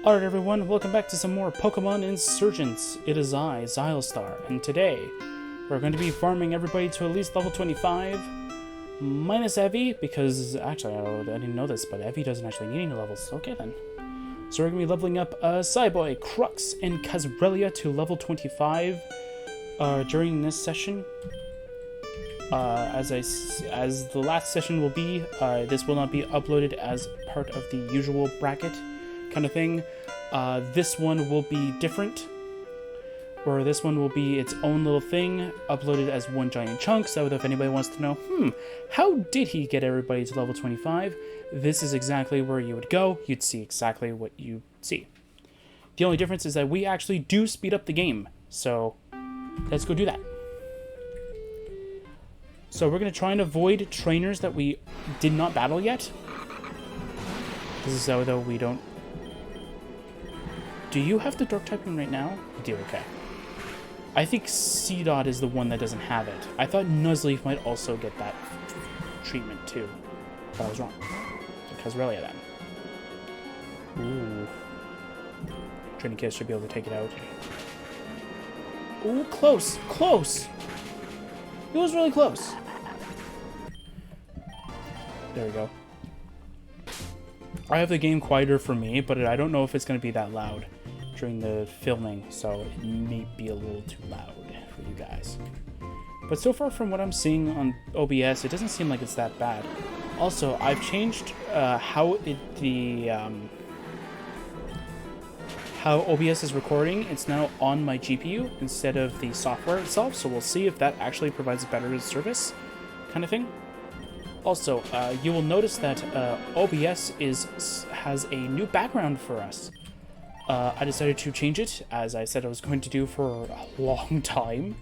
Alright everyone, welcome back to some more Pokemon Insurgence. It is I, Xilestar, and today we're going to be farming everybody to at least level 25, minus Evie, because actually I didn't know this, but Evie doesn't actually need any levels. Okay then. So we're going to be leveling up Cyboy, Crux, and Kazrelia to level 25 during this session. As the last session will be, this will not be uploaded as part of the usual bracket kind of thing. This one will be different, or this one will be its own little thing, uploaded as one giant chunk, so if anybody wants to know, how did he get everybody to level 25, this is exactly where you would go. You'd see exactly what you see. The only difference is that we actually do speed up the game, so let's go do that. So we're going to try and avoid trainers that we did not battle yet. This is so though we don't... Do you have the dark typing right now? You do, okay. I think C-Dot is the one that doesn't have it. I thought Nuzleaf might also get that treatment too. But I was wrong. So Kazrelia then. Ooh. Training Kiss should be able to take it out. Ooh, close! Close! It was really close. There we go. I have the game quieter for me, but I don't know if it's going to be that loud during the filming, so it may be a little too loud for you guys. But so far from what I'm seeing on OBS, it doesn't seem like it's that bad. Also, I've changed how OBS is recording. It's now on my GPU instead of the software itself, so we'll see if that actually provides a better service kind of thing. Also, you will notice that OBS has a new background for us. I decided to change it, as I said I was going to do for a long time.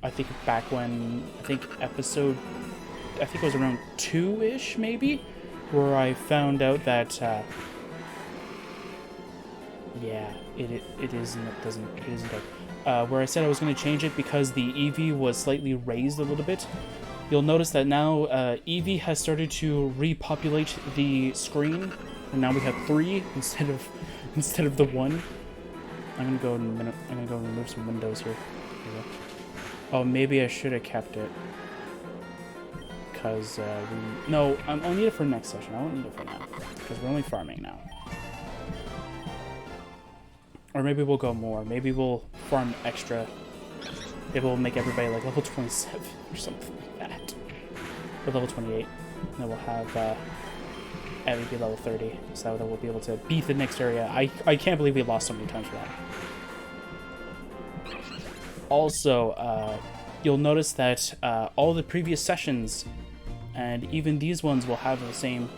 I think back when, it was around 2-ish maybe, where I found out that, yeah, it isn't good. Where I said I was going to change it because the EV was slightly raised a little bit. You'll notice that now Eevee has started to repopulate the screen, and now we have 3 instead of the 1. I'm gonna go remove some windows here. Oh, maybe I should have kept it, because no, I'll need it for next session. I won't need it for now because we're only farming now. Or maybe we'll go more. Maybe we'll farm extra. Maybe we'll make everybody like level 27 or something like that. Or level 28. And then we'll have Evie be level 30. So that we'll be able to beat the next area. I can't believe we lost so many times for that. Also, you'll notice that all the previous sessions, and even these ones, will have the same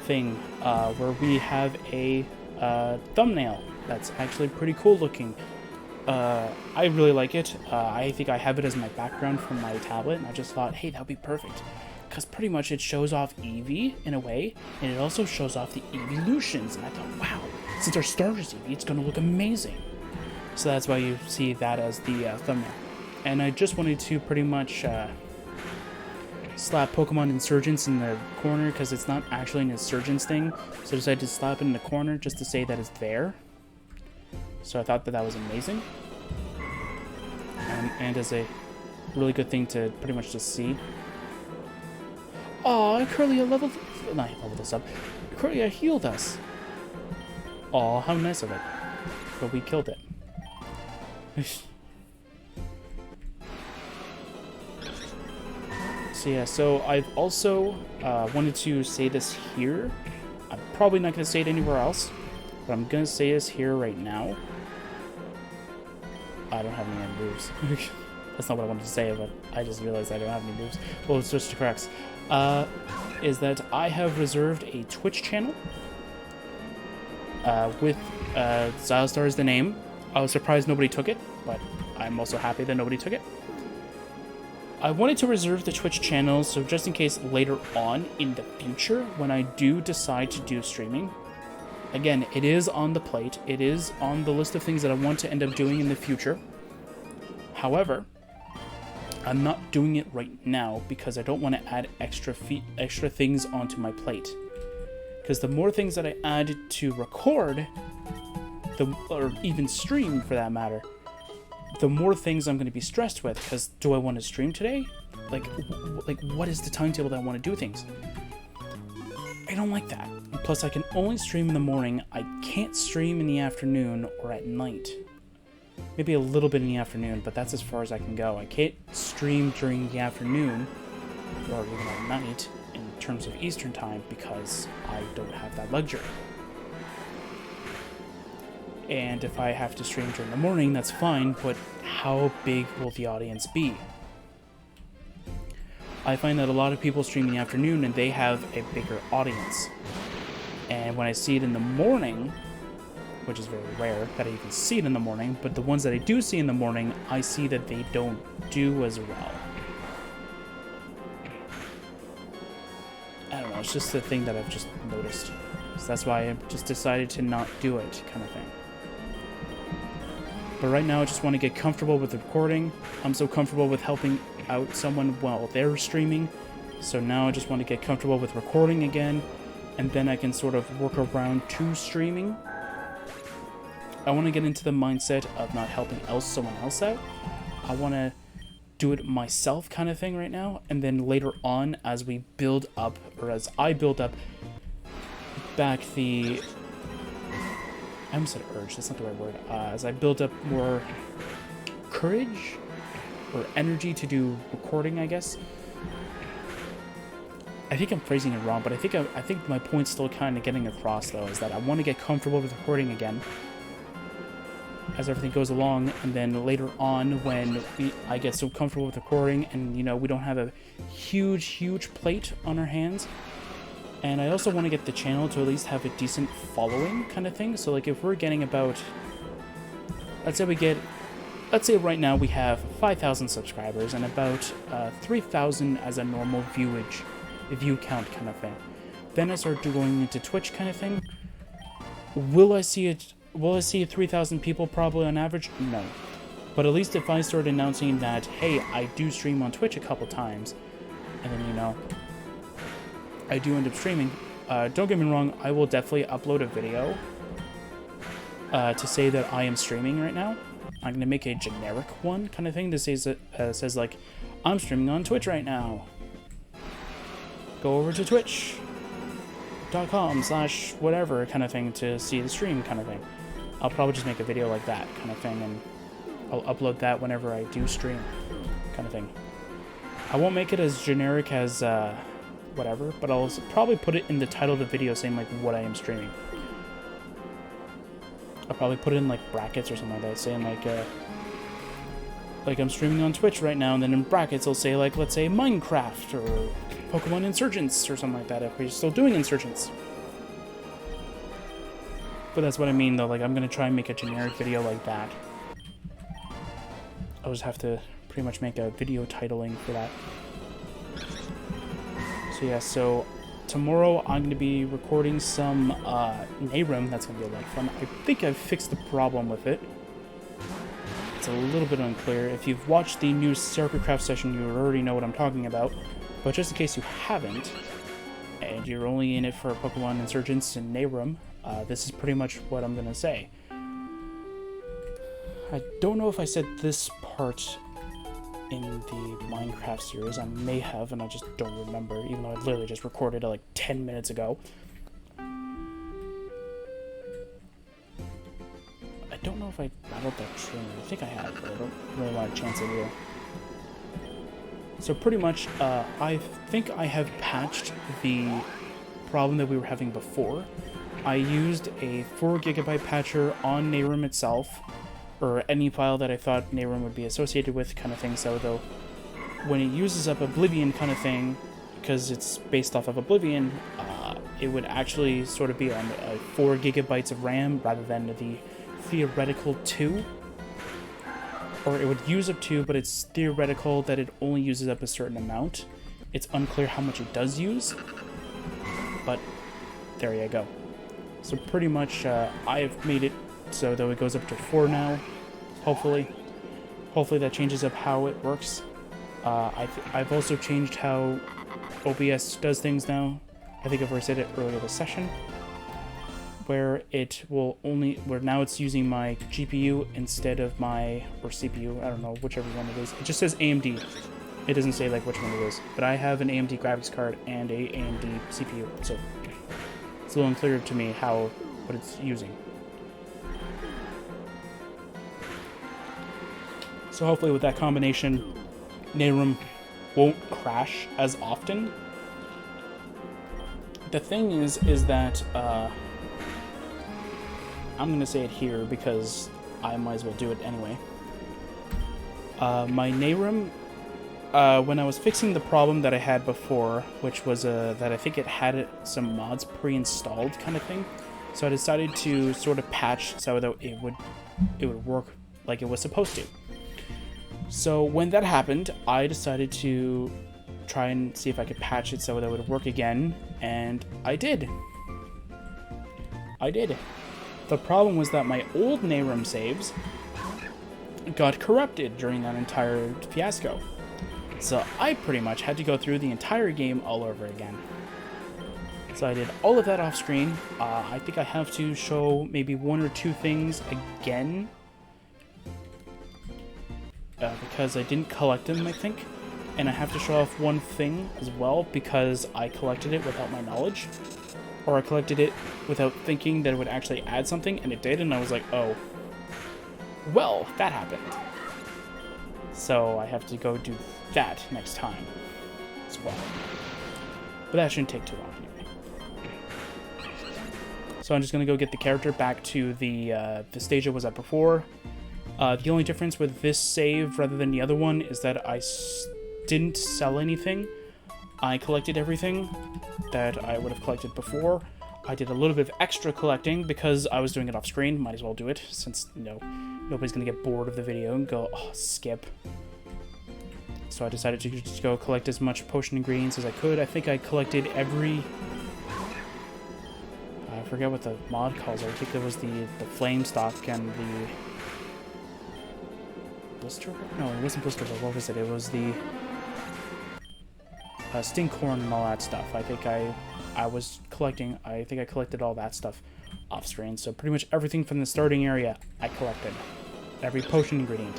thing, where we have a thumbnail that's actually pretty cool looking. I really like it. I think I have it as my background from my tablet, and I just thought, hey, that would be perfect. Because pretty much it shows off Eevee in a way, and it also shows off the evolutions. And I thought, wow, since our starter's Eevee, it's going to look amazing. So that's why you see that as the thumbnail. And I just wanted to pretty much slap Pokemon Insurgence in the corner, because it's not actually an Insurgence thing. So I decided to slap it in the corner just to say that it's there. So I thought that was amazing. And as a really good thing to pretty much just see. Aw, Curlia leveled us up. Curlia healed us. Aw, how nice of it. But we killed it. So yeah, so I've also wanted to say this here. I'm probably not going to say it anywhere else, but I'm going to say this here right now. I don't have any moves. That's not what I wanted to say, but I just realized I don't have any moves. Well, it's just corrects. Is that I have reserved a Twitch channel with Xilestar is the name. I was surprised nobody took it, but I'm also happy that nobody took it. I wanted to reserve the Twitch channel, so just in case later on in the future, when I do decide to do streaming, again, it is on the plate. It is on the list of things that I want to end up doing in the future. However, I'm not doing it right now because I don't want to add extra things onto my plate. Because the more things that I add to record, or even stream for that matter, the more things I'm going to be stressed with. Because do I want to stream today? Like what is the timetable that I want to do things? I don't like that. Plus, I can only stream in the morning. I can't stream in the afternoon or at night. Maybe a little bit in the afternoon, but that's as far as I can go. I can't stream during the afternoon or even at night in terms of Eastern time because I don't have that luxury. And if I have to stream during the morning, that's fine, but how big will the audience be? I find that a lot of people stream in the afternoon and they have a bigger audience. And when I see it in the morning, which is very rare that I even see it in the morning, but the ones that I do see in the morning, I see that they don't do as well. I don't know, it's just the thing that I've just noticed. So that's why I just decided to not do it, kind of thing. But right now I just want to get comfortable with the recording. I'm so comfortable with helping out someone while they're streaming. So now I just want to get comfortable with recording again, and then I can sort of work around to streaming. I want to get into the mindset of not helping someone else out. I want to do it myself kind of thing right now, and then later on as we build up, or as I build up back the... I almost said urge, that's not the right word. As I build up more courage or energy to do recording, I guess. I think I'm phrasing it wrong, but I think my point's still kind of getting across, though, is that I want to get comfortable with recording again as everything goes along, and then later on when I get so comfortable with recording and, you know, we don't have a huge plate on our hands. And I also want to get the channel to at least have a decent following kind of thing. So, like, if we're getting about, let's say right now we have 5,000 subscribers and about 3,000 as a normal view count kind of thing. Then I start going into Twitch kind of thing. Will I see 3,000 people probably on average? No. But at least if I start announcing that, hey, I do stream on Twitch a couple times, and then, you know, I do end up streaming. Don't get me wrong, I will definitely upload a video to say that I am streaming right now. I'm going to make a generic one kind of thing that says like, I'm streaming on Twitch right now. Go over to twitch.com/whatever kind of thing to see the stream kind of thing. I'll probably just make a video like that kind of thing, and I'll upload that whenever I do stream kind of thing. I won't make it as generic as whatever, but I'll probably put it in the title of the video saying like what I am streaming. I'll probably put it in like brackets or something like that, saying like I'm streaming on Twitch right now, and then in brackets I'll say like, let's say Minecraft or Pokemon Insurgence or something like that if we're still doing Insurgence. But that's what I mean though, like I'm gonna try and make a generic video like that. I'll just have to pretty much make a video titling for that. So yeah, so tomorrow I'm going to be recording some Nayrum. That's going to be a lot of fun. I think I've fixed the problem with it. It's a little bit unclear. If you've watched the new StarCraft session, you already know what I'm talking about. But just in case you haven't, and you're only in it for Pokemon Insurgence and Nayrum, this is pretty much what I'm going to say. I don't know if I said this part in the Minecraft series. I may have, and I just don't remember, even though I literally just recorded it like 10 minutes ago. I don't know if I battled that trainer. I think I have, but I don't really want to chance it here. So pretty much, I think I have patched the problem that we were having before. I used a 4 GB patcher on Nayrum itself, or any file that I thought Nayrum would be associated with kind of thing. So though, when it uses up Oblivion kind of thing, because it's based off of Oblivion, it would actually sort of be on 4 GB of RAM rather than the theoretical 2. Or it would use up 2, but it's theoretical that it only uses up a certain amount. It's unclear how much it does use, but there you go. So pretty much I've made it so though it goes up to 4 now, hopefully that changes up how it works. I've also changed how OBS does things now. I think I've already said it earlier this session. where where now it's using my GPU instead of my, or CPU, I don't know, whichever one it is. It just says AMD. It doesn't say like which one it is, but I have an AMD graphics card and a AMD CPU, so it's a little unclear to me what it's using. So hopefully with that combination, Nehrum won't crash as often. The thing is that, I'm going to say it here because I might as well do it anyway. My Nehrum, when I was fixing the problem that I had before, which was that I think it had some mods pre-installed kind of thing, so I decided to sort of patch so that it would work like it was supposed to. So when that happened, I decided to try and see if I could patch it so that it would work again, and I did. The problem was that my old Nehrum saves got corrupted during that entire fiasco. So I pretty much had to go through the entire game all over again. So I did all of that off screen. I think I have to show maybe one or two things again. Because I didn't collect them, I think. And I have to show off one thing as well because I collected it without my knowledge. Or I collected it without thinking that it would actually add something, and it did, and I was like, oh. Well, that happened. So I have to go do that next time as well. But that shouldn't take too long anyway. So I'm just going to go get the character back to the stage I was at before. The only difference with this save rather than the other one is that I didn't sell anything. I collected everything that I would have collected before. I did a little bit of extra collecting because I was doing it off screen. Might as well do it since, you know, nobody's going to get bored of the video and go, oh, skip. So I decided to just go collect as much potion ingredients as I could. I think I collected every... I forget what the mod calls it. I think there was the flame stock and the... Blister? No, it wasn't Blister, but what was it? It was the Stinkhorn and all that stuff. I think I was collecting, I think I collected all that stuff off screen. So pretty much everything from the starting area, I collected. Every potion ingredient,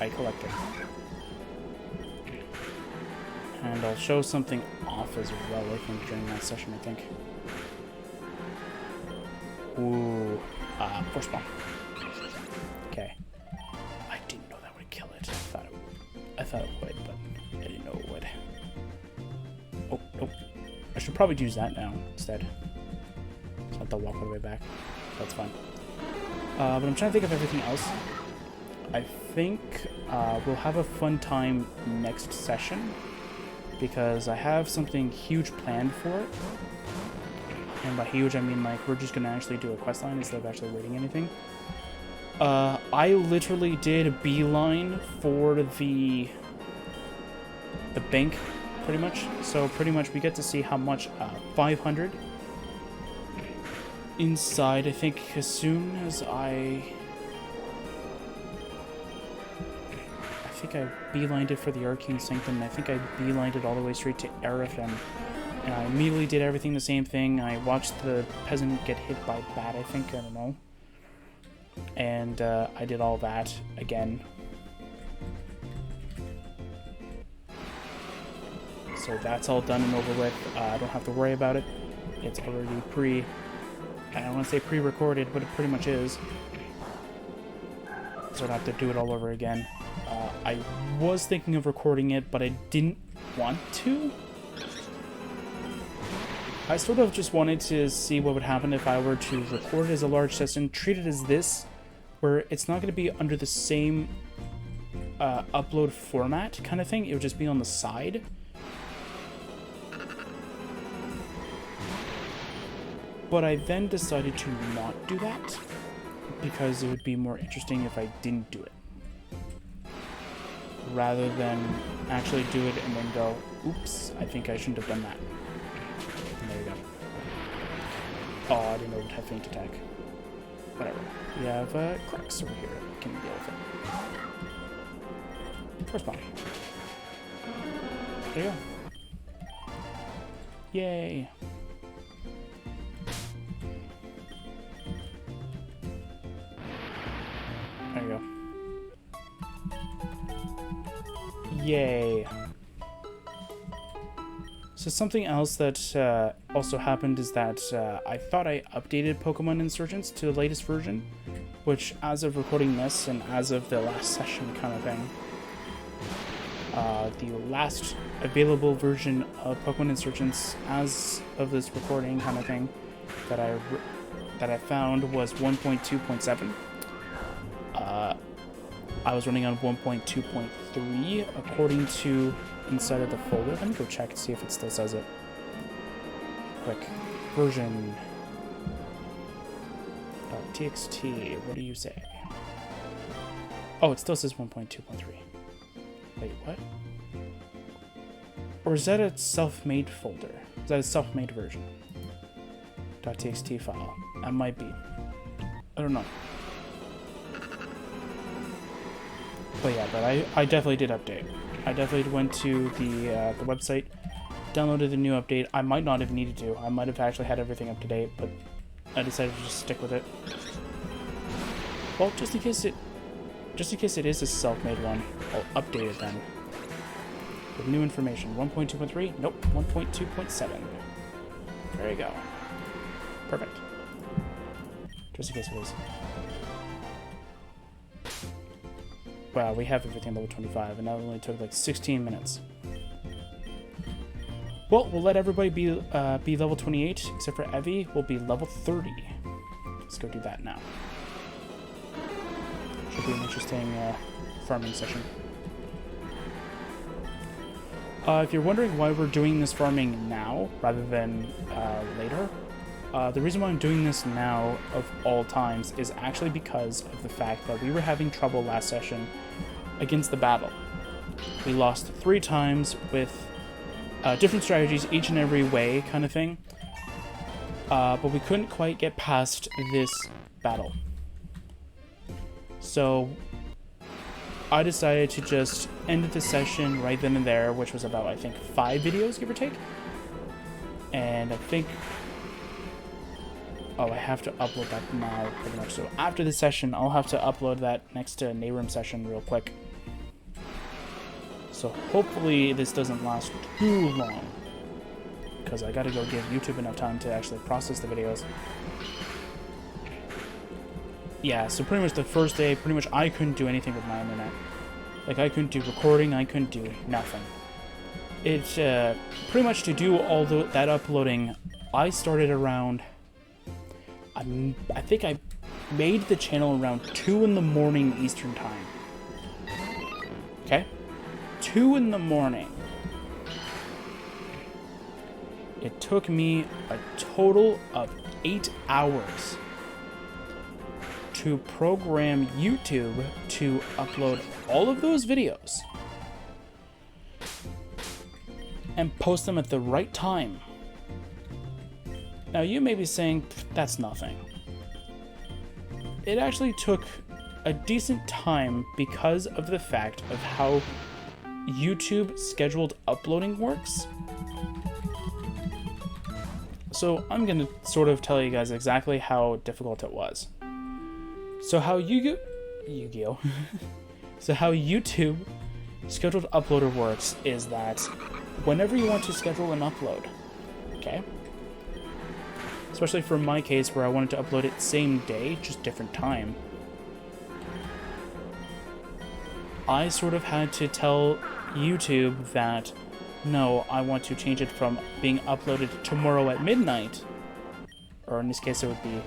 I collected. And I'll show something off as well, I think, during that session, I think. Ooh, force bomb. Okay. I didn't know that would kill it. I thought it would, but I didn't know it would. Oh, nope. I should probably use that now instead. So I have to walk all the way back. That's fine. But I'm trying to think of everything else. I think we'll have a fun time next session because I have something huge planned for it. And by huge, I mean like we're just going to actually do a quest line instead of actually reading anything. I literally did a beeline for the bank, pretty much. So pretty much we get to see how much 500 inside, I think, as soon as I think I beelined it for the Arcane Sanctum, and I think I beelined it all the way straight to Aerith, and I immediately did everything the same thing. I watched the peasant get hit by a bat, I think, I don't know. And I did all that again. So that's all done and over with. I don't have to worry about it. It's already I don't want to say pre-recorded, but it pretty much is. So I don't have to do it all over again. I was thinking of recording it, but I didn't want to. I sort of just wanted to see what would happen if I were to record it as a large session, treat it as this, where it's not going to be under the same upload format kind of thing. It would just be on the side. But I then decided to not do that because it would be more interesting if I didn't do it, rather than actually do it and then go, oops, I think I shouldn't have done that. And there we go. Oh, I didn't know it had feint attack. Whatever. We have cracks over here. I can deal with it. First bomb. There you go. Yay. Yay. So something else that also happened is that I thought I updated Pokemon Insurgence to the latest version, which as of recording this and as of the last session kind of thing, the last available version of Pokemon Insurgence as of this recording kind of thing that I found was 1.2.7. I was running on 1.2.3 according to inside of the folder. Let me go check and see if it still says it. Quick. Version. .txt. What do you say? Oh, it still says 1.2.3. Wait, what? Or is that a self-made folder? Is that a self-made version? .txt file. That might be. I don't know. But yeah, but I definitely did update. I definitely went to the website, downloaded the new update. I might not have needed to. I might have actually had everything up to date, but I decided to just stick with it. Well, just in case it is a self-made one, I'll update it then. With new information. 1.2.3? Nope. 1.2.7. There you go. Perfect. Just in case it is. Wow, we have everything level 25, and that only took like 16 minutes. Well, we'll let everybody be level 28, except for Evie will be level 30. Let's go do that now. Should be an interesting farming session. If you're wondering why we're doing this farming now rather than later, the reason why I'm doing this now of all times is actually because of the fact that we were having trouble last session against the battle. We lost 3 times with different strategies, each and every way kind of thing, but we couldn't quite get past this battle. So I decided to just end the session right then and there, which was about, I think, 5 videos, give or take. And I think... Oh, I have to upload that now, pretty much. So after the session, I'll have to upload that next to Nayrum session real quick. So hopefully this doesn't last too long, because I gotta go give YouTube enough time to actually process the videos. Yeah, so pretty much the first day, pretty much I couldn't do anything with my internet. Like, I couldn't do recording, I couldn't do nothing. It's pretty much to do all that uploading, I started around... I think I made the channel around 2 in the morning Eastern time. Okay? 2 in the morning. It took me a total of 8 hours to program YouTube to upload all of those videos and post them at the right time. Now, you may be saying, that's nothing. It actually took a decent time because of the fact of how YouTube scheduled uploading works. So I'm going to sort of tell you guys exactly how difficult it was. So how Yu-Gi-Oh! So how YouTube scheduled uploader works is that whenever you want to schedule an upload, okay? Especially for my case where I wanted to upload it same day, just different time. I sort of had to tell YouTube that, no, I want to change it from being uploaded tomorrow at midnight, or in this case it would be,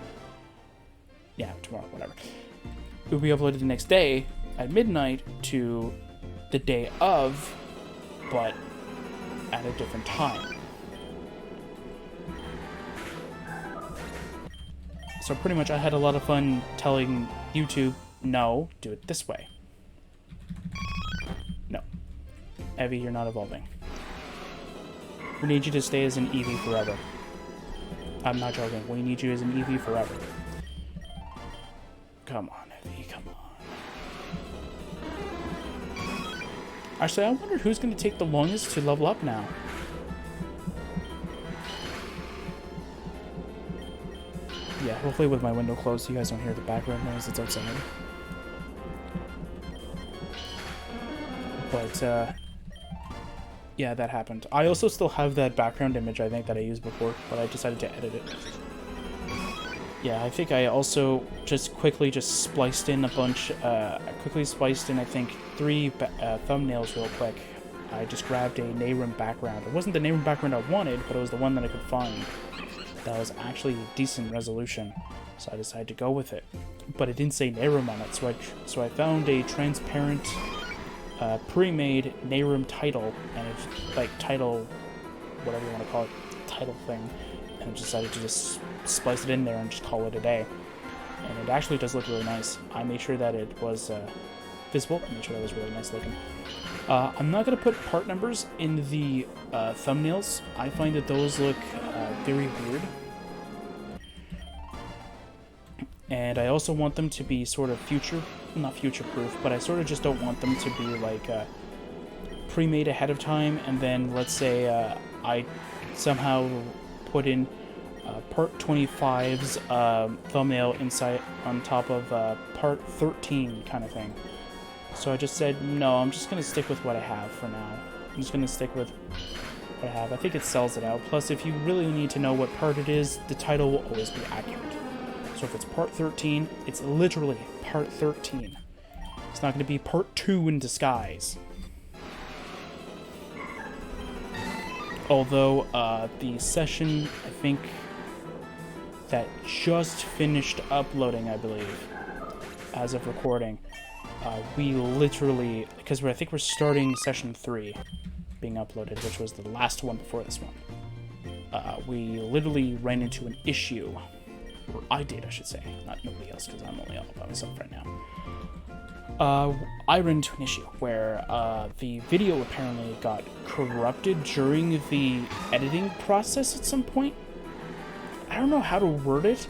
yeah, tomorrow, whatever. It would be uploaded the next day at midnight to the day of, but at a different time. So pretty much I had a lot of fun telling YouTube, no, do it this way. No. Evie, you're not evolving. We need you to stay as an Eevee forever. I'm not joking. We need you as an Eevee forever. Come on, Evie, come on. Actually, I wonder who's going to take the longest to level up now. Yeah, hopefully with my window closed so you guys don't hear the background noise that's outside. But, Yeah, that happened. I also still have that background image, I think, that I used before, but I decided to edit it. Yeah, I think I also just quickly spliced in a bunch, I think, 3 thumbnails real quick. I just grabbed a Nehrim background. It wasn't the Nehrim background I wanted, but it was the one that I could find. That was actually decent resolution, so I decided to go with it. But it didn't say Nehrim on it, so I found a transparent, pre-made Nehrim title, and it's like title, whatever you want to call it, title thing, and I decided to just splice it in there and just call it a day. And it actually does look really nice. I made sure that it was visible. I made sure that it was really nice looking. I'm not going to put part numbers in the thumbnails. I find that those look very weird. And I also want them to be sort of not future-proof, but I sort of just don't want them to be like pre-made ahead of time, and then let's say I somehow put in part 25's thumbnail inside on top of part 13 kind of thing. So I just said, no, I'm just going to stick with what I have for now. I'm just going to stick with what I have. I think it sells it out. Plus, if you really need to know what part it is, the title will always be accurate. So if it's part 13, it's literally part 13. It's not going to be part 2 in disguise. Although, the session, I think, that just finished uploading, I believe, as of recording, we literally, because I think we're starting session 3 being uploaded, which was the last one before this one. We literally ran into an issue, or I did, I should say, not nobody else, because I'm only all by myself right now. I ran into an issue where the video apparently got corrupted during the editing process at some point. I don't know how to word it.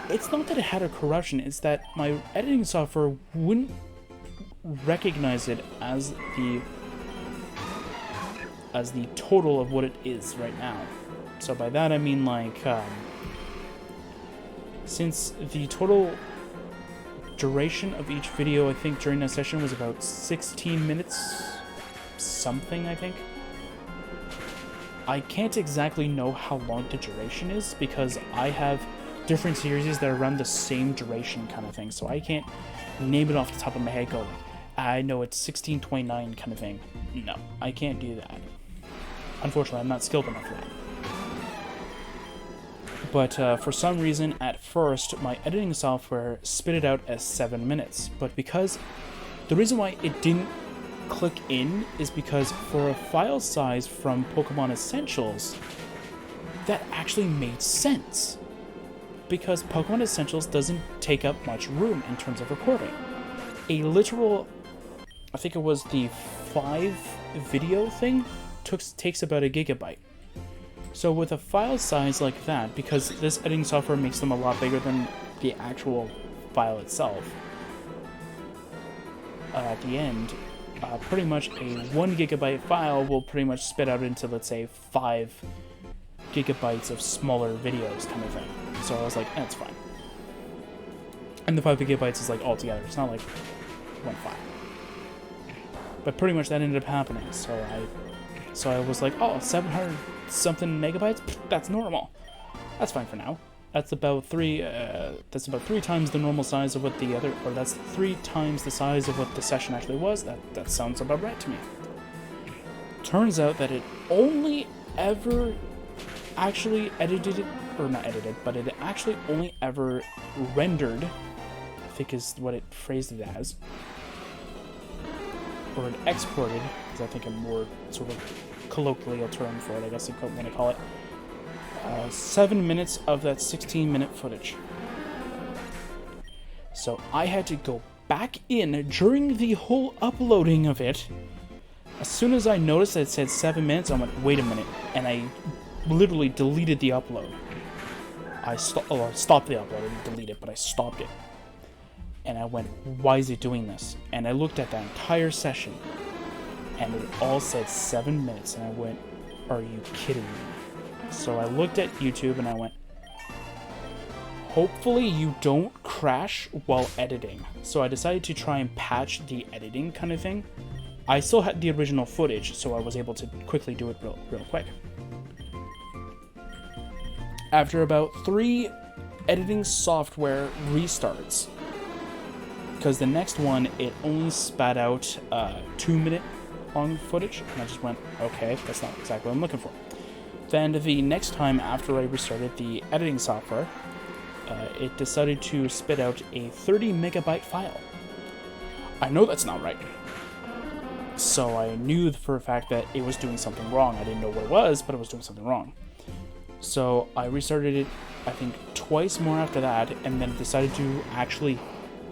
It's not that it had a corruption, it's that my editing software wouldn't recognize it as the total of what it is right now. So by that I mean, like, since the total duration of each video, I think, during that session was about 16 minutes something, I think. I can't exactly know how long the duration is, because I have different series that are around the same duration kind of thing, so I can't name it off the top of my head going, I know it's 1629 kind of thing. No, I can't do that. Unfortunately, I'm not skilled enough for that. But for some reason, at first, my editing software spit it out as 7 minutes. But because the reason why it didn't click in is because for a file size from Pokemon Essentials, that actually made sense. Because Pokemon Essentials doesn't take up much room in terms of recording. A literal, I think it was the 5 video thing, takes about 1 gigabyte. So with a file size like that, because this editing software makes them a lot bigger than the actual file itself, at the end, pretty much a 1 gigabyte file will pretty much spit out into, let's say, 5 gigabytes of smaller videos kind of thing. So I was like, that's fine. And the 5 gigabytes is like all together. It's not like one file. But pretty much that ended up happening. So I was like, oh, 700 something megabytes? That's normal. That's fine for now. That's about 3 times the normal size of what the other, or that's 3 times the size of what the session actually was. That sounds about right to me. Turns out that it only ever actually edited, or not edited, but it actually only ever rendered, I think is what it phrased it as, or it exported, is I think a more sort of colloquial term for it, I guess you want to call it, 7 minutes of that 16-minute footage. So I had to go back in during the whole uploading of it. As soon as I noticed that it said 7 minutes, I went, wait a minute, and I literally deleted the upload. I stopped the upload. I didn't delete it, but I stopped it. And I went, why is it doing this? And I looked at that entire session, and it all said 7 minutes, and I went, are you kidding me? So I looked at YouTube, and I went, hopefully you don't crash while editing. So I decided to try and patch the editing kind of thing. I still had the original footage, so I was able to quickly do it real quick. After about 3 editing software restarts, because the next one, it only spat out 2-minute long footage, and I just went, okay, that's not exactly what I'm looking for. Then the next time after I restarted the editing software, it decided to spit out a 30 megabyte file. I know that's not right. So I knew for a fact that it was doing something wrong. I didn't know what it was, but it was doing something wrong. So I restarted it, I think, twice more after that, and then decided to actually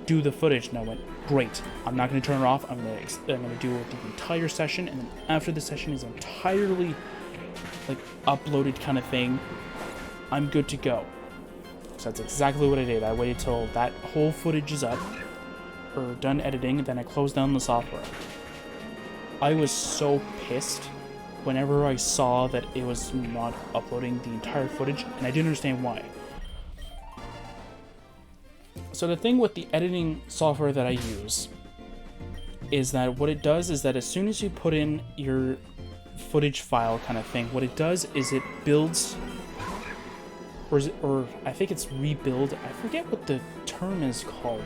do the footage. And I went, great, I'm not going to turn it off. I'm going to do it the entire session, and then after the session is entirely like uploaded kind of thing, I'm good to go. So that's exactly what I did. I waited till that whole footage is up, or done editing, and then I closed down the software. I was so pissed whenever I saw that it was not uploading the entire footage, and I didn't understand why. So the thing with the editing software that I use is that what it does is that as soon as you put in your footage file kind of thing, what it does is it builds, or I think it's rebuild, I forget what the term is called,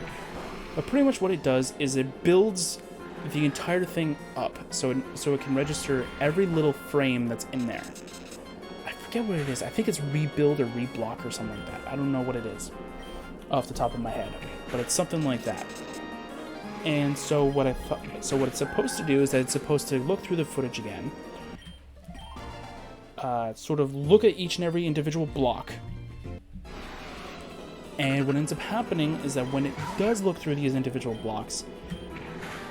but pretty much what it does is it builds the entire thing up, so it can register every little frame that's in there. I forget what it is. I think it's rebuild or reblock or something like that. I don't know what it is off the top of my head, but it's something like that. And so what it's supposed to do is that it's supposed to look through the footage again, sort of look at each and every individual block. And what ends up happening is that when it does look through these individual blocks,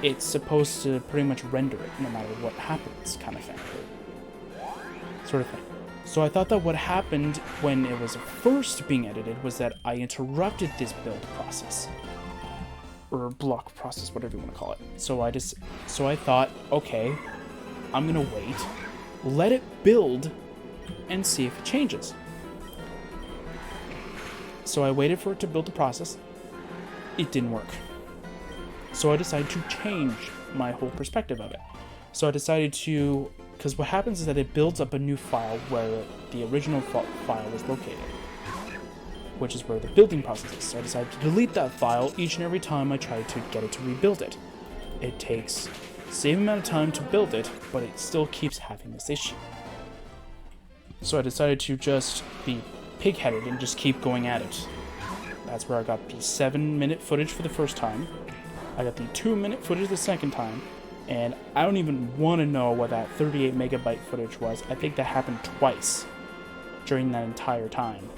it's supposed to pretty much render it no matter what happens, kind of thing. Sort of thing. So I thought that what happened when it was first being edited was that I interrupted this build process. Or block process, whatever you want to call it. So I thought, okay, I'm gonna wait, let it build, and see if it changes. So I waited for it to build the process. It didn't work. So I decided to change my whole perspective of it. So I decided to, because what happens is that it builds up a new file where the original file was located, which is where the building process is. So I decided to delete that file each and every time I tried to get it to rebuild it. It takes the same amount of time to build it, but it still keeps having this issue. So I decided to just be pig-headed and just keep going at it. That's where I got the 7-minute footage for the first time. I got the 2-minute footage the second time, and I don't even want to know what that 38 megabyte footage was. I think that happened twice during that entire time.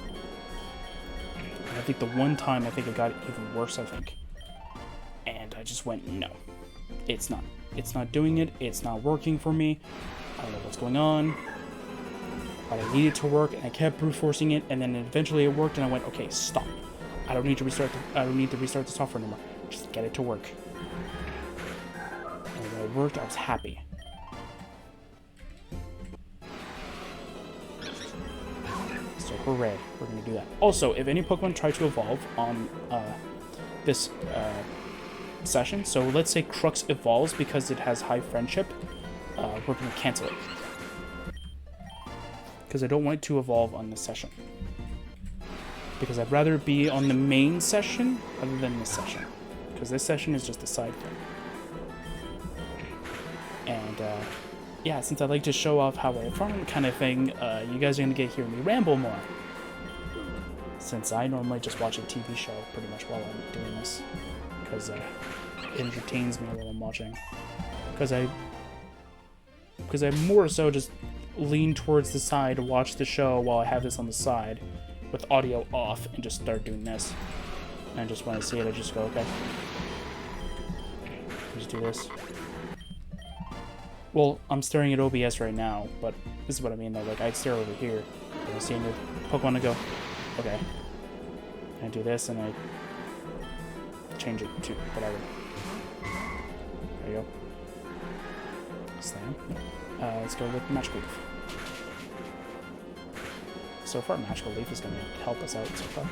And I think the one time, I think it got even worse, I think. And I just went, no, it's not. It's not doing it. It's not working for me. I don't know what's going on. But I needed to work, and I kept brute forcing it, and then eventually it worked, and I went, okay, stop. I don't need to restart the software anymore. Just get it to work. And when it worked, I was happy. So hooray, we're gonna do that. Also, if any Pokemon try to evolve on this session, so let's say Crux evolves because it has high friendship, we're gonna cancel it. Because I don't want it to evolve on this session. Because I'd rather it be on the main session other than this session. Because this session is just a side thing. And, yeah, since I like to show off how I farm kind of thing, you guys are going to get to hear me ramble more. Since I normally just watch a TV show pretty much while I'm doing this. Because it entertains me while I'm watching. Because I more so just lean towards the side to watch the show while I have this on the side with audio off and just start doing this. And just when I see it, I just go, okay. Just do this. Well, I'm staring at OBS right now, but this is what I mean though. Like, I'd stare over here, and I see a new Pokemon, I go, okay. And I do this, and I change it to whatever. There you go. Slam. Let's go with Magical Leaf. So far, Magical Leaf is going to help us out so far.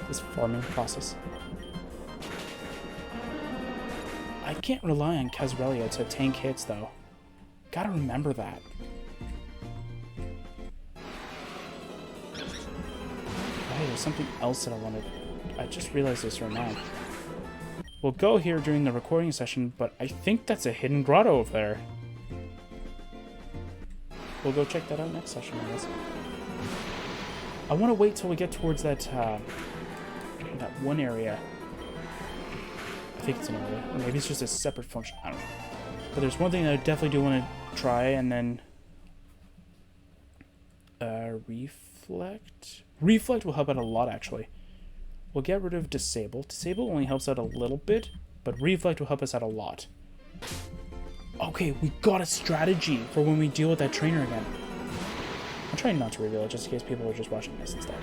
This farming process. I can't rely on Kazrelia to tank hits, though. Gotta remember that. Hey, there's something else that I wanted. I just realized this right now. We'll go here during the recording session, but I think that's a hidden grotto over there. We'll go check that out next session, I guess. I want to wait till we get towards that that one area. I think it's an area. Or maybe it's just a separate function. I don't know. But there's one thing that I definitely do want to try, and then... Reflect? Reflect will help out a lot, actually. We'll get rid of Disable. Disable only helps out a little bit, but Reflect will help us out a lot. Okay, we got a strategy for when we deal with that trainer again. I'm trying not to reveal it, just in case people are just watching this instead.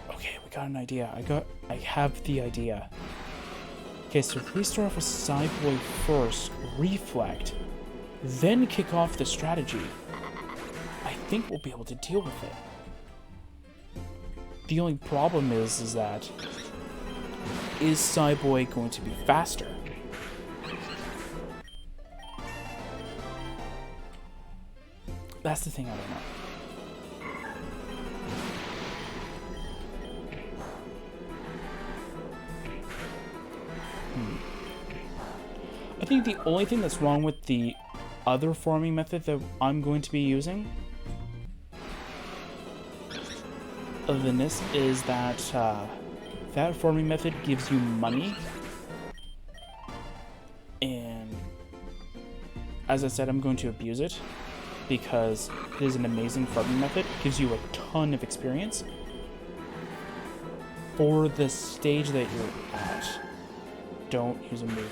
Okay, we got an idea. I have the idea. Okay, so if we start off with Cyboy first, Reflect, then kick off the strategy, I think we'll be able to deal with it. The only problem is that, is Cyboy going to be faster? That's the thing I don't know. I think the only thing that's wrong with the other farming method that I'm going to be using, other than this, is that that farming method gives you money, and as I said, I'm going to abuse it because it is an amazing farming method. It gives you a ton of experience for the stage that you're at. Don't use a move.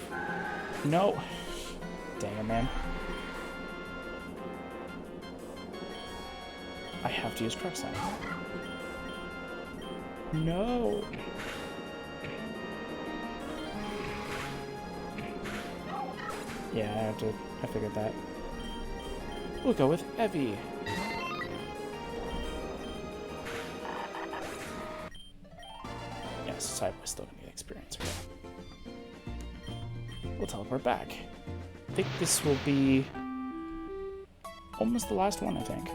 No. Dang it, man. I have to use Crux now. No. Yeah, I figured that. We'll go with Heavy. Yes, Cyber's still gonna get experience. Okay. We'll teleport back. I think this will be almost the last one, I think.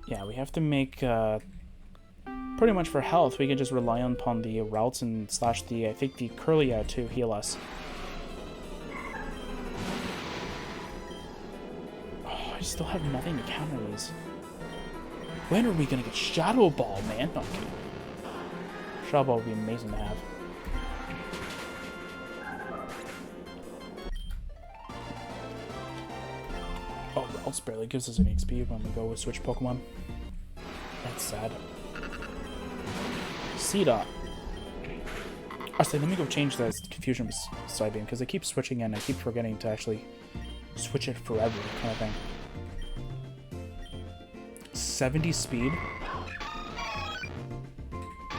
Yeah, we have to make, pretty much for health, we can just rely upon the routes and slash the, I think, the Curlia to heal us. Oh, I still have nothing to counter these. When are we gonna get Shadow Ball, man? No, I'm kidding. Shadow Ball would be amazing to have. Oh, Routes barely gives us any XP when we go with switch Pokemon. That's sad. C-Dot. Actually, let me go change the Confusion with Psybeam, because I keep switching and I keep forgetting to actually switch it forever, kind of thing. 70 speed.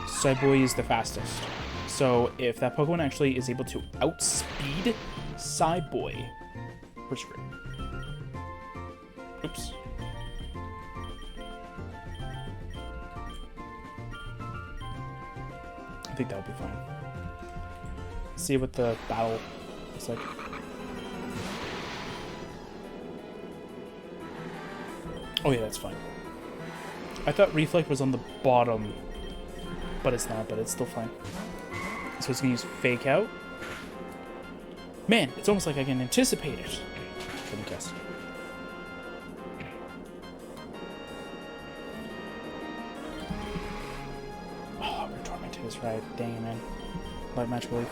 Cyboy is the fastest. So if that Pokemon actually is able to outspeed Cyboy, we're screwed. Oops. I think that would be fine. See what the battle looks like. Oh yeah, that's fine. I thought Reflect was on the bottom, but it's not, but it's still fine. So it's gonna use Fake Out. Man, it's almost like I can anticipate it. Couldn't guess. Oh, we're tormenting is right. Dang it, man. Light Match Relief.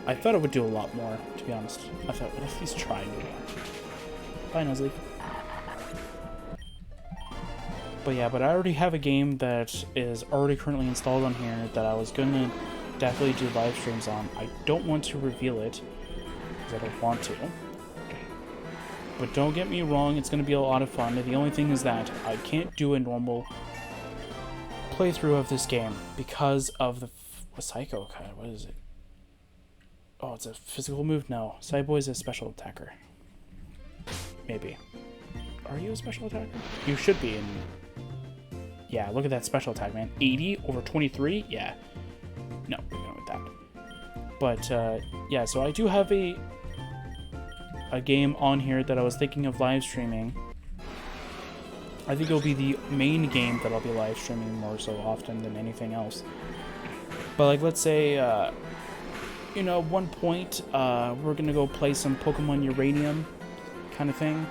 I thought it would do a lot more, to be honest. I thought, what if he's trying to do more? Bye, Nuzleaf. But yeah, but I already have a game that is already currently installed on here that I was going to definitely do live streams on. I don't want to reveal it, because I don't want to. But don't get me wrong, it's going to be a lot of fun. The only thing is that I can't do a normal playthrough of this game because of the Psycho card. What is it? Oh, it's a physical move? No. Cyboy's a special attacker. Maybe. Are you a special attacker? You should be in... Yeah, look at that special attack, man. 80 over 23? Yeah. No, we're going with that. But, yeah, so I do have a game on here that I was thinking of live streaming. I think it'll be the main game that I'll be live streaming more so often than anything else. But, like, let's say, you know, at one point, we're gonna go play some Pokemon Uranium kind of thing.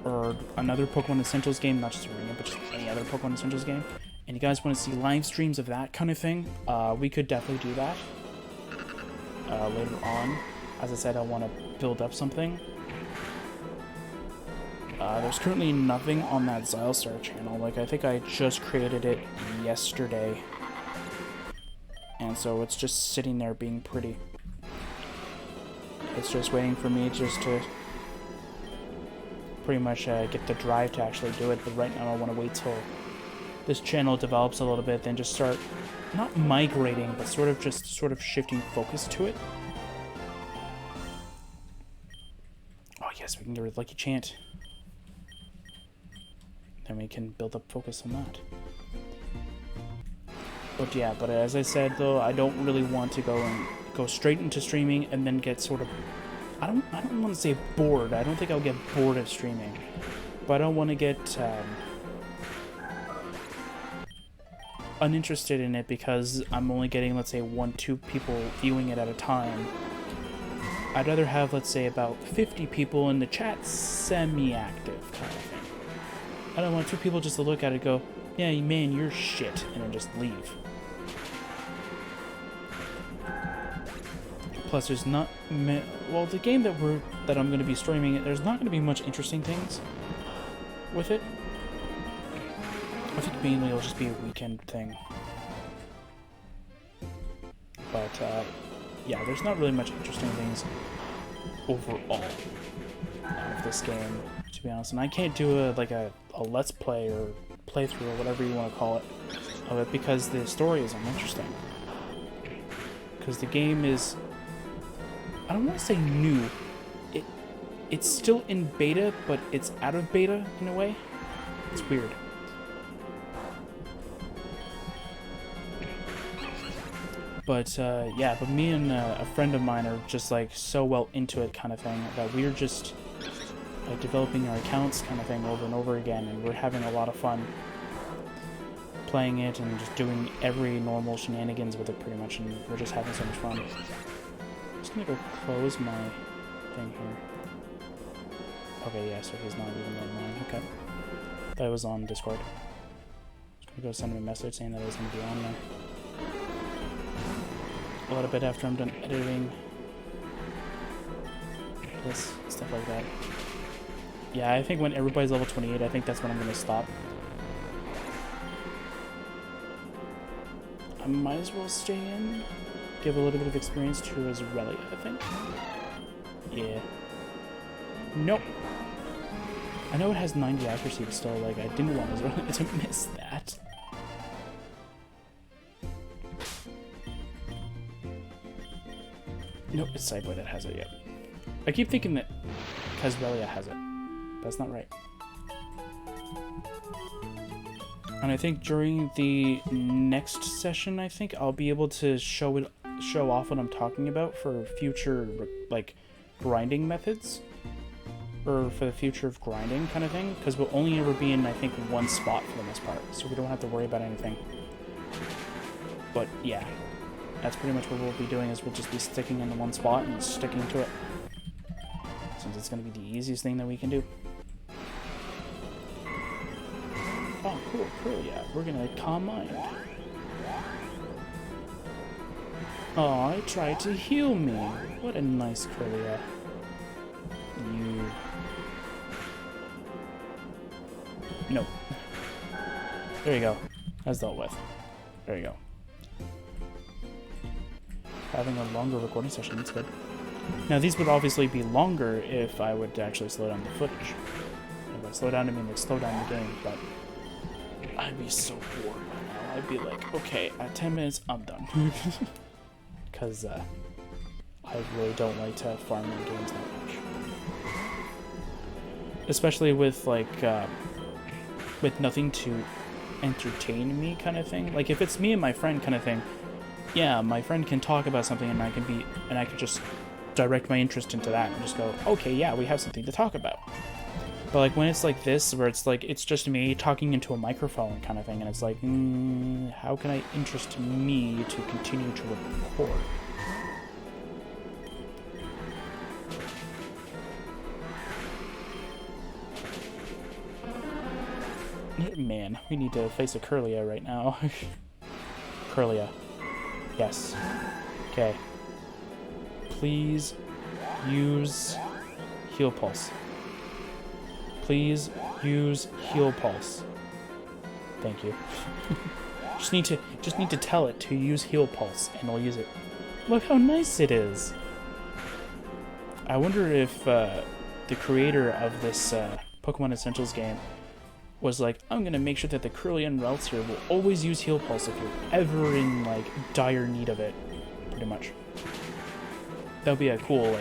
Or another Pokemon Essentials game, not just Uranium, but just any other Pokemon Essentials game. And you guys want to see live streams of that kind of thing, we could definitely do that later on. As I said, I want to build up something. There's currently nothing on that Xilestar channel. Like, I think I just created it yesterday. And so it's just sitting there being pretty. It's just waiting for me just to pretty much get the drive to actually do it. But right now I want to wait till this channel develops a little bit, then just start, not migrating, but sort of shifting focus to it. Oh yes, we can get rid of Lucky Chant. Then we can build up focus on that. But yeah, but as I said though, I don't really want to go straight into streaming and then get sort of, I don't want to say bored. I don't think I'll get bored of streaming, but I don't want to get uninterested in it because I'm only getting, let's say, 1-2 people viewing it at a time. I'd rather have, let's say, about 50 people in the chat semi-active kind of thing. I don't want 2 people just to look at it and go, yeah, man, you're shit, and then just leave. Plus, there's not... Well, the game that I'm going to be streaming, there's not going to be much interesting things with it. I think mainly it'll just be a weekend thing. But, yeah, there's not really much interesting things overall of this game, to be honest. And I can't do a Let's Play or playthrough or whatever you want to call it of it because the story is uninteresting. Because the game is... I don't want to say new. It's still in beta, but it's out of beta in a way. It's weird. But, yeah, but me and a friend of mine are just, like, so well into it kind of thing that we're just, like, developing our accounts kind of thing over and over again, and we're having a lot of fun playing it and just doing every normal shenanigans with it pretty much, and we're just having so much fun. I'm just gonna go close my thing here. Okay, yeah, so he's not even online. Okay. That was on Discord. Just gonna go send him a message saying that I was gonna be on there. A little bit after I'm done editing this, stuff like that. Yeah, I think when everybody's level 28, I think that's when I'm gonna stop. I might as well stay in, give a little bit of experience to Xilestar, I think. Yeah. Nope. I know it has 90 accuracy, but still, like, I didn't want Xilestar to miss that. Nope, it's Cyboy that has it, yet. I keep thinking that Xilestar has it. That's not right. And I think during the next session, I think I'll be able to show off what I'm talking about for future, like, grinding methods. Or for the future of grinding kind of thing. Because we'll only ever be in, I think, one spot for the most part. So we don't have to worry about anything. But, yeah. That's pretty much what we'll be doing, is we'll just be sticking in the one spot and sticking to it. Since it's going to be the easiest thing that we can do. Oh, cool, yeah. We're going to calm mind. Oh, it tried to heal me. What a nice Curlia. You... Nope. There you go. That's dealt with. There you go. Having a longer recording session, that's good. Now, these would obviously be longer if I would actually slow down the footage. If I slow down, I mean, like, slow down the game, but I'd be so bored by now. I'd be like, okay, at 10 minutes, I'm done. Because, I really don't like to farm in games that much. especially with like with nothing to entertain me kind of thing. Like if it's me and my friend kind of thing, yeah, my friend can talk about something and I can just direct my interest into that and just go, okay, yeah, we have something to talk about. But like when it's like this, where it's like it's just me talking into a microphone kind of thing, and it's like, how can I interest me to continue to record? Man, we need to face a Curlia right now. Curlia. Yes. Okay. Please use heal pulse. Please use heal pulse. Thank you. just need to tell it to use heal pulse and I'll use it. Look how nice it is. I wonder if the creator of this Pokemon Essentials game was like, I'm gonna make sure that the Curlian routes here will always use heal pulse if you're ever in like dire need of it, pretty much. That would be a cool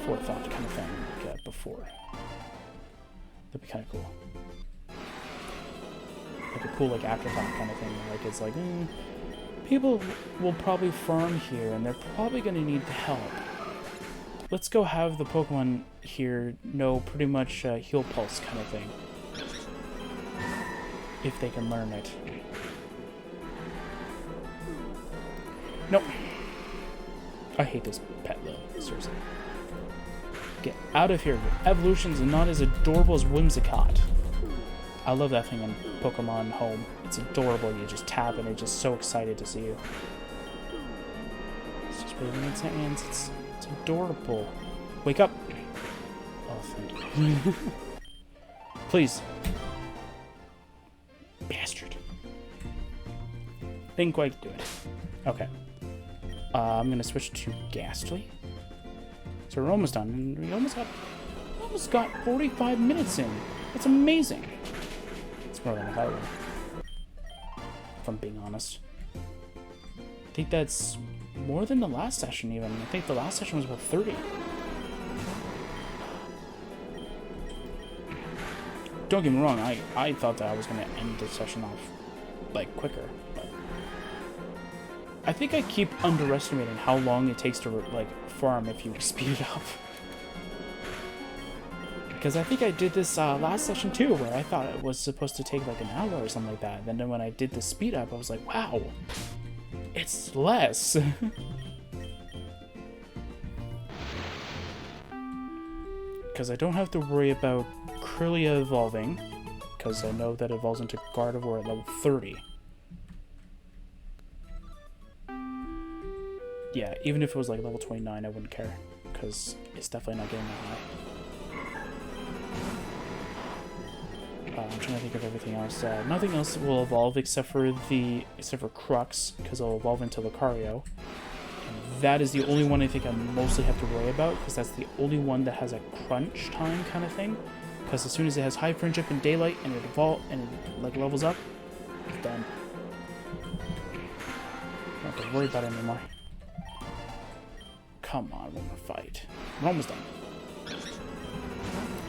forethought kind of thing, like before. That'd be kind of cool. Like a cool like afterthought kind of thing. Like it's like, people will probably farm here and they're probably gonna need the help. Let's go have the Pokemon here know pretty much heal pulse kind of thing. If they can learn it. Nope. I hate this pet though, seriously. Get out of here. Your evolutions are not as adorable as Whimsicott. I love that thing in Pokemon Home. It's adorable. You just tap and it's just so excited to see you. It's just waving its hands. It's adorable. Wake up. Oh, thank you. Please. Bastard. Didn't quite do it. Okay. I'm gonna switch to Ghastly. So we're almost done. And we almost got 45 minutes in. That's amazing. It's more than I thought. If I'm being honest. I think that's more than the last session even. I think the last session was about 30. Don't get me wrong, I thought that I was going to end the session off, like, quicker. But I think I keep underestimating how long it takes to, like, farm if you speed it up. Because I think I did this last session too, where I thought it was supposed to take like an hour or something like that. And then when I did the speed up, I was like, wow, it's less. Because I don't have to worry about Curlia evolving, because I know that it evolves into Gardevoir at level 30. Yeah, even if it was like level 29, I wouldn't care, because it's definitely not getting that high. I'm trying to think of everything else. Nothing else will evolve except for Crux, because it'll evolve into Lucario. And that is the only one I think I mostly have to worry about, because that's the only one that has a crunch time kind of thing. Because as soon as it has high friendship and daylight, and it like levels up, it's done. Don't have to worry about it anymore. Come on, one more fight. We're almost done.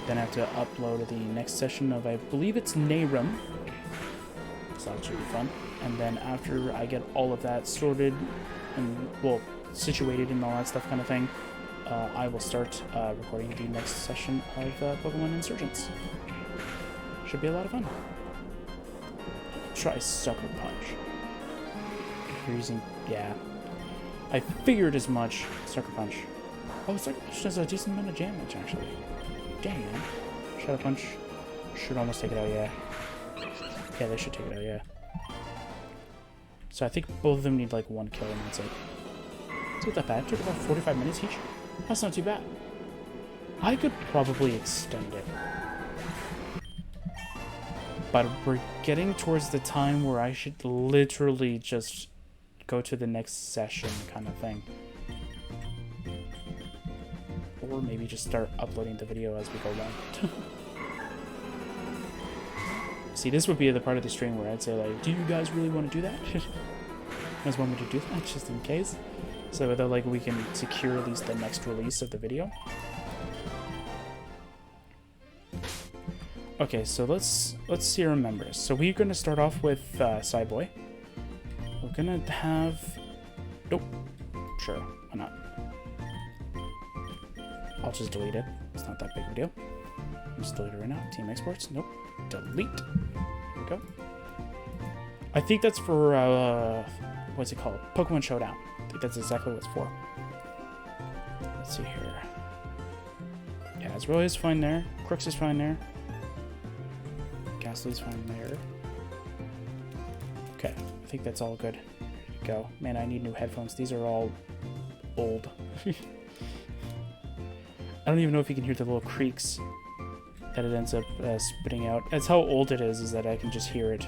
Then I have to upload the next session of, I believe it's Nehrum. So that should be fun. And then after I get all of that sorted and, well, situated and all that stuff kind of thing, I will start recording the next session of Pokemon Insurgence. Should be a lot of fun. Try Sucker Punch. You're using, yeah. I figured as much. Sucker Punch. Oh, Sucker Punch does a decent amount of damage, actually. Dang, man. Shadow Punch should almost take it out, yeah. Yeah, they should take it out, yeah. So I think both of them need like one kill and that's it. It's not that bad. It took about 45 minutes each. That's not too bad. I could probably extend it. But we're getting towards the time where I should literally just go to the next session kind of thing. Or maybe just start uploading the video as we go along. See, this would be the part of the stream where I'd say, like, do you guys really want to do that? You guys want me to do that, just in case? So that, like, we can secure at least the next release of the video. Okay, so let's see our members. So we're gonna start off with Cyboy. We're gonna have... Nope. Sure, why not? I'll just delete it. It's not that big of a deal. Just delete it right now. Team exports. Nope. Delete. Here we go. I think that's for, what's it called? Pokemon Showdown. I think that's exactly what it's for. Let's see here. Yeah, Azralia is fine there. Crooks is fine there. Ghastly's fine there. Okay, I think that's all good. Ready to go. Man, I need new headphones. These are all old. I don't even know if you can hear the little creaks that it ends up spitting out. That's how old it is that I can just hear it.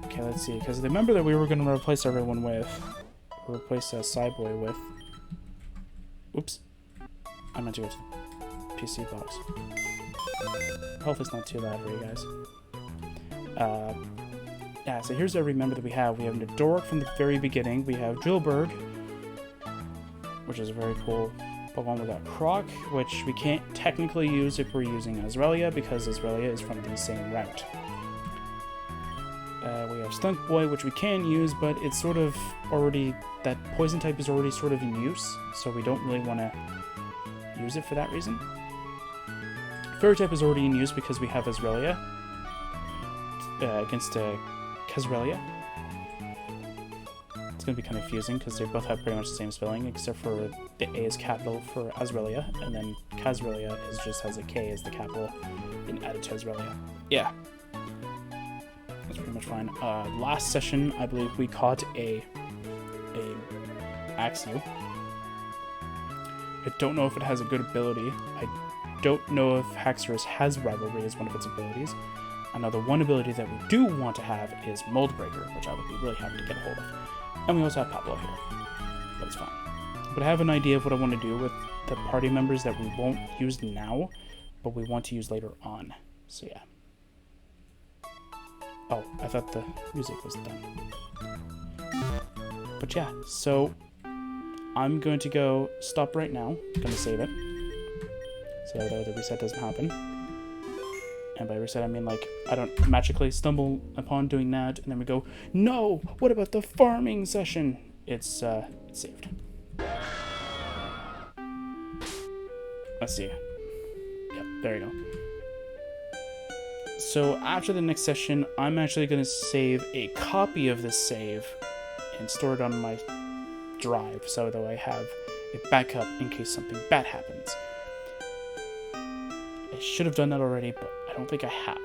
Okay, let's see. Because the member that we were going to replace everyone with, replace Cyboy with... Oops. I meant to go to the PC box. Hopefully it's not too loud for you guys. Yeah, so here's every member that we have. We have Nidork from the very beginning. We have Drillberg, which is a very cool Pokemon. We got Croc, which we can't technically use if we're using Azralia, because Azralia is from the same route. We have Stunt Boy, which we can use, but it's sort of already... That poison type is already sort of in use, so we don't really want to use it for that reason. Fairy type is already in use because we have Azralia against Kazrelia. It's going to be kind of confusing because they both have pretty much the same spelling, except for the A is capital for Azralia, and then Kazrelia just has a K as the capital and added to Azralia. Yeah. That's pretty much fine. Last session, I believe we caught a Axew. I don't know if it has a good ability. I don't know if Haxorus has Rivalry as one of its abilities. I know the one ability that we do want to have is Mold Breaker, which I would be really happy to get a hold of. And we also have Pablo here, but it's fine. But I have an idea of what I want to do with the party members that we won't use now, but we want to use later on. So yeah. Oh, I thought the music was done. But yeah, so I'm going to go stop right now. I'm going to save it. So that the reset doesn't happen. And by reset, I mean, like, I don't magically stumble upon doing that, and then we go, no, what about the farming session? It's saved. Let's see. Yep, there you go. So after the next session, I'm actually going to save a copy of this save and store it on my drive, so that I have a backup in case something bad happens. I should have done that already, but I don't think I have.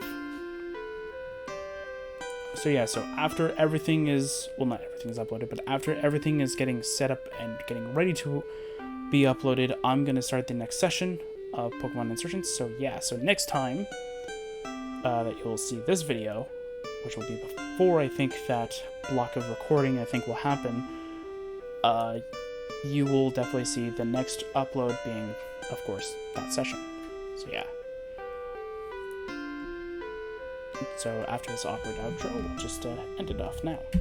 So yeah, so after everything is, well, not everything is uploaded, but after everything is getting set up and getting ready to be uploaded, I'm going to start the next session of Pokemon Insurgence. So yeah, so next time that you'll see this video, which will be before I think that block of recording I think will happen, you will definitely see the next upload being, of course, that session. So yeah. So after this awkward outro, we'll just end it off now.